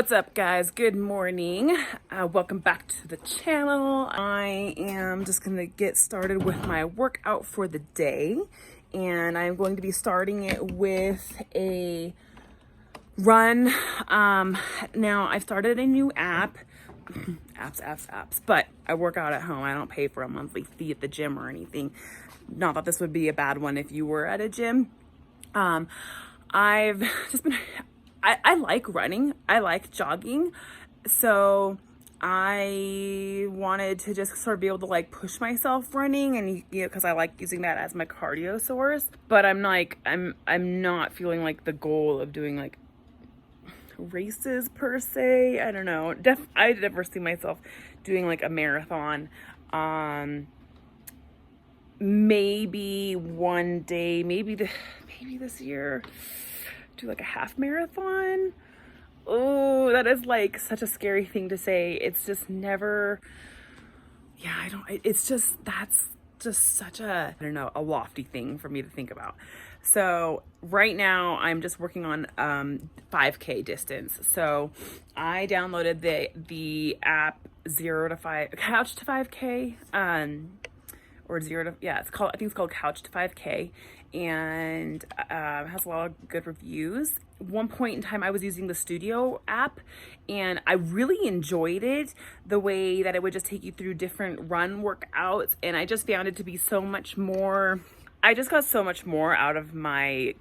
What's up, guys? Good morning. Welcome back to the channel. I am just gonna get started with my workout for the day, and I'm going to be starting it with a run. Now I've started a new app. apps, but I work out at home. I don't pay for a monthly fee at the gym or anything. Not that this would be a bad one if you were at a gym. I've just been, I like running. I like jogging. So I wanted to just sort of be able to like push myself running, and you know, because I like using that as my cardio source. But I'm not feeling like the goal of doing like races per se. I don't know. I never see myself doing like a marathon. Maybe one day, maybe this year, do like a half marathon. Oh, that is like such a scary thing to say. It's just never, that's just such a, I don't know, a lofty thing for me to think about. So right now I'm just working on 5K distance. So I downloaded the app 0 to 5, Couch to 5K, or 0 to, yeah, I think it's called Couch to 5K, and has a lot of good reviews. One point in time I was using the Studio app, and I really enjoyed it, the way that it would just take you through different run workouts, and I just found it to be so much more, I just got so much more out of my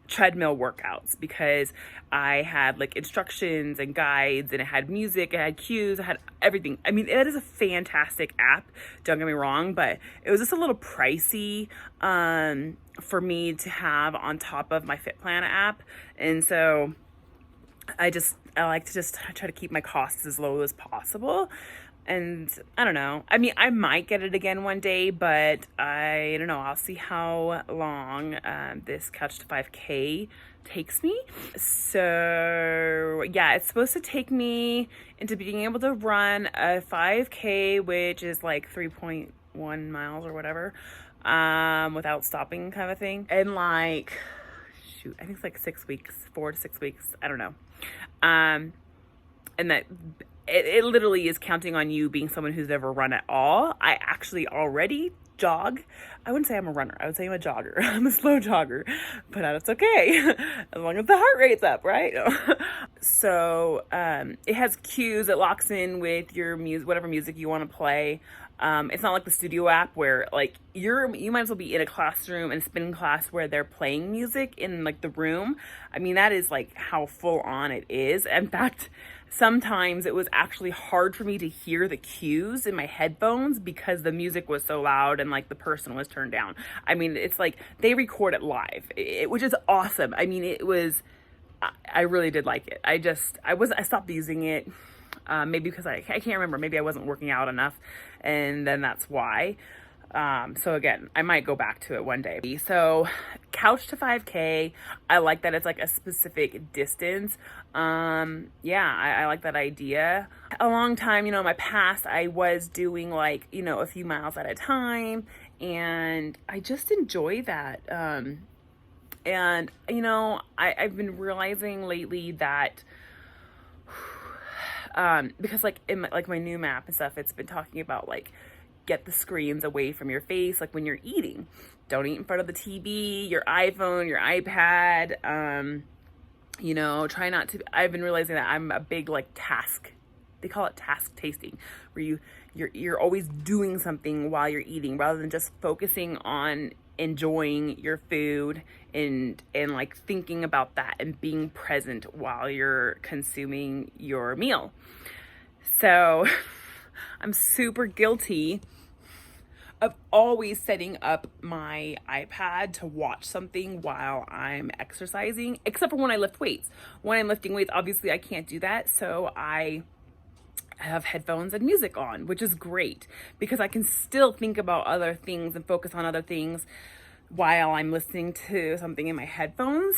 treadmill workouts because I had like instructions and guides, and it had music, it had cues, it had everything. I mean, it is a fantastic app, don't get me wrong, but it was just a little pricey for me to have on top of my FitPlan app. And so I like to just try to keep my costs as low as possible. And I don't know. I mean, I might get it again one day, but I don't know. I'll see how long this Couch to 5K takes me. So yeah, it's supposed to take me into being able to run a 5K, which is like 3.1 miles or whatever, without stopping, kind of thing. And like, shoot, I think it's like 6 weeks, 4 to 6 weeks. I don't know. And that it literally is counting on you being someone who's never run at all. I actually already jog. I wouldn't say I'm a runner. I would say I'm a jogger. I'm a slow jogger, but that's okay as long as the heart rate's up, right? So it has cues. It locks in with your music, whatever music you want to play. It's not like the Studio app where like you might as well be in a classroom and spin class where they're playing music in like the room. I mean, that is like how full on it is. In fact, sometimes it was actually hard for me to hear the cues in my headphones because the music was so loud and like the person was turned down. I mean, it's like they record it live, which is awesome. I mean, I really did like it. I stopped using it. Maybe because I can't remember. Maybe I wasn't working out enough, and then that's why. So again, I might go back to it one day. So Couch to 5K, I like that it's like a specific distance. I like that idea. A long time, in my past, I was doing like, a few miles at a time, and I just enjoy that. And I've been realizing lately that because like in my new map and stuff, it's been talking about like get the screens away from your face, like when you're eating. Don't eat in front of the TV, your iPhone, your iPad. Try not to. I've been realizing that I'm a big like task. They call it task tasting, where you're always doing something while you're eating rather than just focusing on enjoying your food and like thinking about that and being present while you're consuming your meal. So I'm super guilty of always setting up my iPad to watch something while I'm exercising, except for when I lift weights. When I'm lifting weights, obviously I can't do that, so I have headphones and music on, which is great because I can still think about other things and focus on other things while I'm listening to something in my headphones.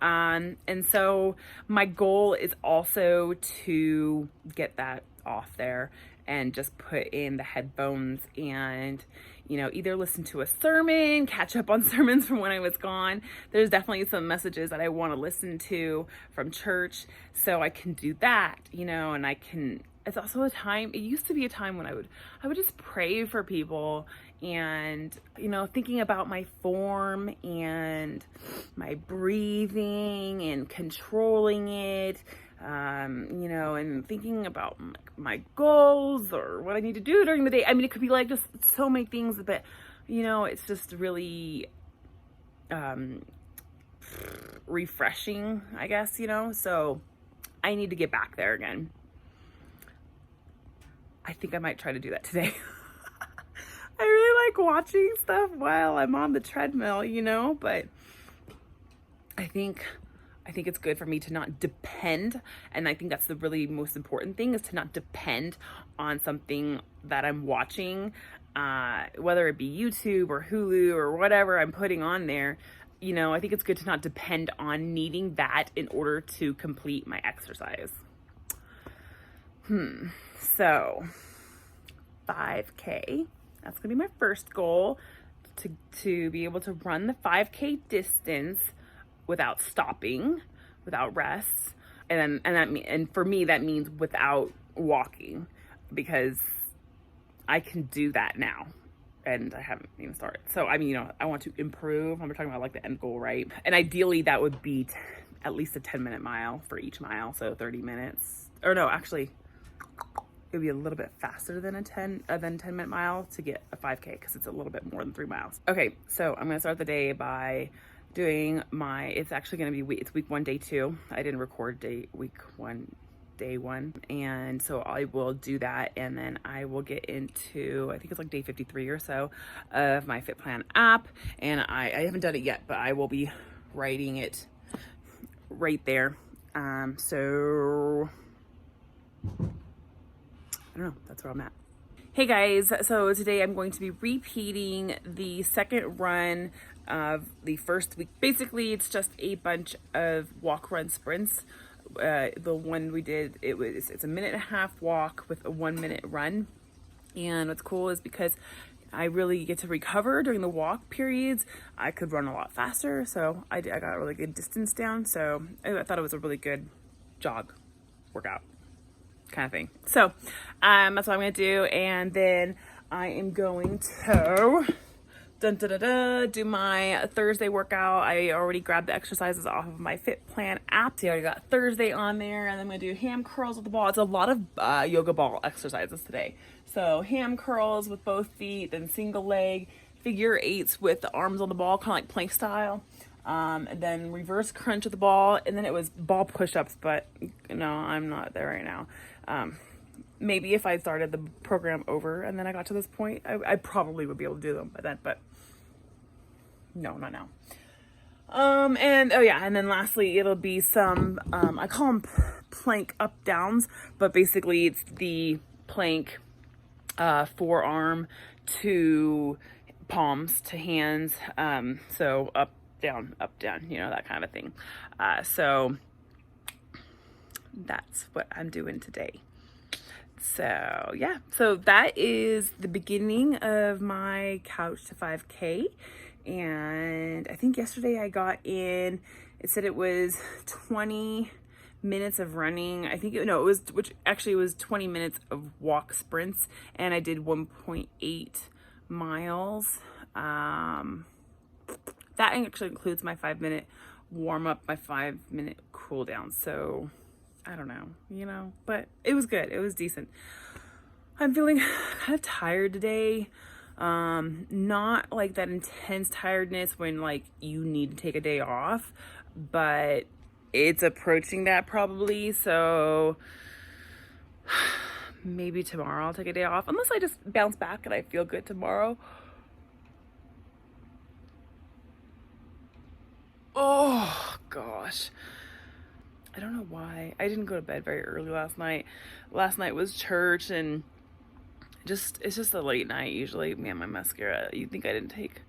And so my goal is also to get that off there and just put in the headphones and, either listen to a sermon, catch up on sermons from when I was gone. There's definitely some messages that I want to listen to from church, so I can do that, and it's also a time, it used to be a time when I would just pray for people and, thinking about my form and my breathing and controlling it, and thinking about my goals or what I need to do during the day. I mean, it could be like just so many things, but, it's just really refreshing, I guess, so I need to get back there again. I think I might try to do that today. I really like watching stuff while I'm on the treadmill, but I think it's good for me to not depend. And I think that's the really most important thing, is to not depend on something that I'm watching, whether it be YouTube or Hulu or whatever I'm putting on there. I think it's good to not depend on needing that in order to complete my exercise. So 5K, that's gonna be my first goal, to be able to run the 5K distance without stopping, without rest. And for me, that means without walking, because I can do that now. And I haven't even started. So, I want to improve. I'm talking about like the end goal, right? And ideally that would be at least a 10-minute mile for each mile. So 30 minutes, or no, actually, it would be a little bit faster than a 10-minute mile to get a 5K, because it's a little bit more than 3 miles. Okay, so I'm gonna start the day by doing it's actually gonna be it's week 1, day 2. I didn't record week 1, day 1. And so I will do that, and then I will get into, I think it's like day 53 or so of my Fit Plan app. And I haven't done it yet, but I will be writing it right there. So I don't know, that's where I'm at. Hey guys, so today I'm going to be repeating the second run of the first week. Basically, it's just a bunch of walk, run sprints. The one we did, it's a 1.5-minute walk with a 1-minute run. And what's cool is because I really get to recover during the walk periods, I could run a lot faster. So I got a really good distance down. So I thought it was a really good jog workout kind of thing. So that's what I'm gonna do, and then I am going to do my Thursday workout. I already grabbed the exercises off of my Fit Plan app. So I already got Thursday on there, and I'm gonna do ham curls with the ball. It's a lot of yoga ball exercises today. So ham curls with both feet, then single leg, figure 8s with the arms on the ball, kind of like plank style. And then reverse crunch with the ball, and then it was ball push-ups, but no, I'm not there right now. Maybe if I started the program over and then I got to this point, I probably would be able to do them by then, but no, not now. And then lastly, it'll be some, I call them plank up downs, but basically it's the plank, forearm to palms to hands. So up, down, that kind of a thing. So that's what I'm doing today. So yeah, so that is the beginning of my couch to 5K. And I think yesterday I got in, it said it was 20 minutes of running. Which actually was 20 minutes of walk sprints, and I did 1.8 miles. That actually includes my 5-minute warm up, my 5-minute cool down. So I don't know, but it was good. It was decent. I'm feeling kind of tired today. Not like that intense tiredness when like you need to take a day off, but it's approaching that probably. So maybe tomorrow I'll take a day off, unless I just bounce back and I feel good tomorrow. Oh gosh, I don't know why I didn't go to bed very early last night. Last night was church, and it's just a late night usually. Man, my mascara, you'd think I didn't take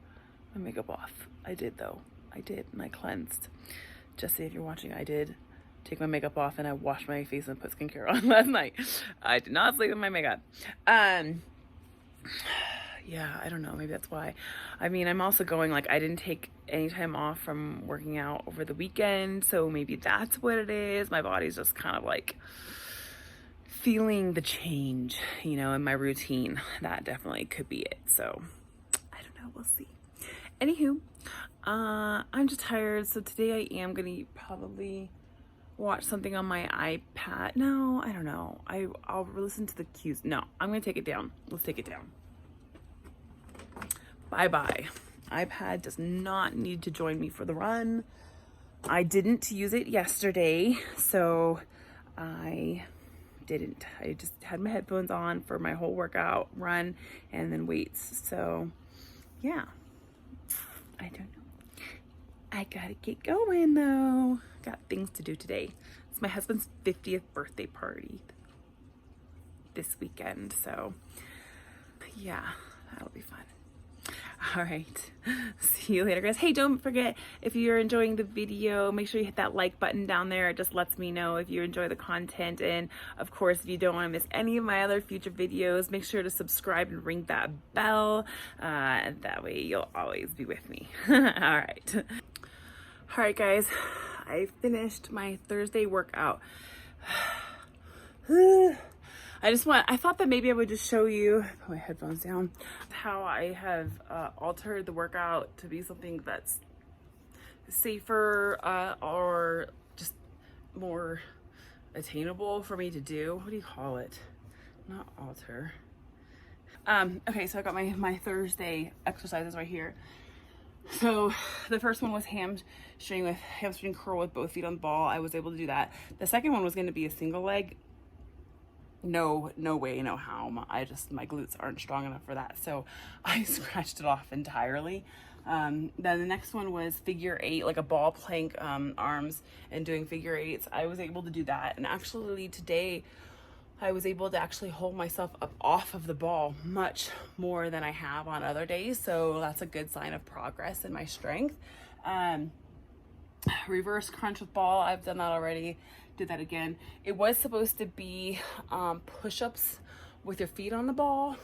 my makeup off. I did though. I did, and I cleansed. Jesse, if you're watching, I did take my makeup off and I washed my face and put skincare on last night. I did not sleep with my makeup. yeah, I don't know, maybe that's why. I mean, I'm also going, like, I didn't take any time off from working out over the weekend, so maybe that's what it is. My body's just kind of like feeling the change, you know, in my routine. That definitely could be it. So I don't know, we'll see. Anywho, I'm just tired, so today I am gonna probably watch something on my iPad. No, I don't know. I'll listen to the cues. No, I'm gonna take it down. Let's take it down. Bye-bye. iPad does not need to join me for the run. I didn't use it yesterday, so I didn't. I just had my headphones on for my whole workout run and then weights. So yeah, I don't know. I gotta get going though. Got things to do today. It's my husband's 50th birthday party this weekend, so yeah, that'll be fun. All right, see you later, guys. Hey, don't forget, if you're enjoying the video, make sure you hit that like button down there. It just lets me know if you enjoy the content. And of course, if you don't want to miss any of my other future videos, make sure to subscribe and ring that bell. And that way you'll always be with me. All right. All right, guys, I finished my Thursday workout. I thought that maybe I would just show you, put my headphones down, how I have altered the workout to be something that's safer or just more attainable for me to do. What do you call it? Not alter. Okay, so I got my Thursday exercises right here. So the first one was hamstring curl with both feet on the ball. I was able to do that. The second one was going to be a single leg. No way, no how. My glutes aren't strong enough for that. So I scratched it off entirely. Then the next one was figure eight, like a ball plank, arms and doing figure eights. I was able to do that. And actually today I was able to actually hold myself up off of the ball much more than I have on other days. So that's a good sign of progress in my strength. Reverse crunch with ball, I've done that already. Did that again. It was supposed to be push-ups with your feet on the ball.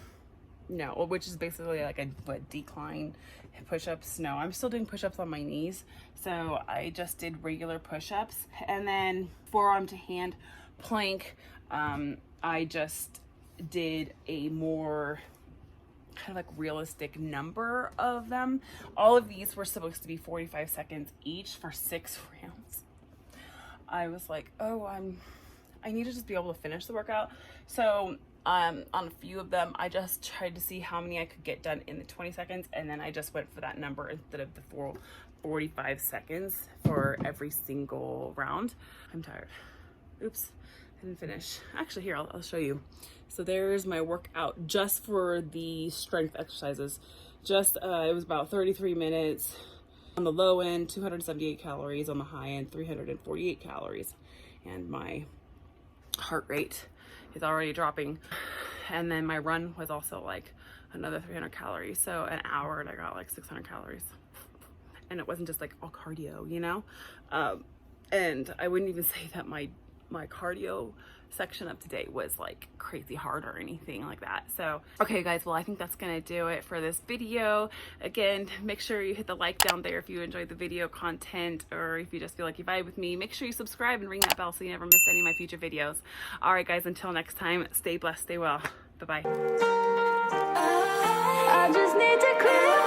No, which is basically like a decline push-ups. No, I'm still doing push-ups on my knees. So I just did regular push-ups. And then forearm to hand plank, I just did a more kind of like realistic number of them. All of these were supposed to be 45 seconds each for 6 rounds. I was like, oh, I need to just be able to finish the workout. So on a few of them, I just tried to see how many I could get done in the 20 seconds. And then I just went for that number instead of the 45 seconds for every single round. I'm tired. Oops, I didn't finish. Actually, here, I'll show you. So there's my workout just for the strength exercises. Just, it was about 33 minutes. On the low end, 278 calories. On the high end, 348 calories. And my heart rate is already dropping. And then my run was also like another 300 calories. So an hour and I got like 600 calories. And it wasn't just like all cardio, you know? And I wouldn't even say that my cardio section of today was like crazy hard or anything like that. So okay guys, well I think that's gonna do it for this video. Again, make sure you hit the like down there if you enjoyed the video content, or if you just feel like you vibe with me, make sure you subscribe and ring that bell so you never miss any of my future videos. All right guys, until next time, stay blessed, stay well. Bye bye. I just need to clear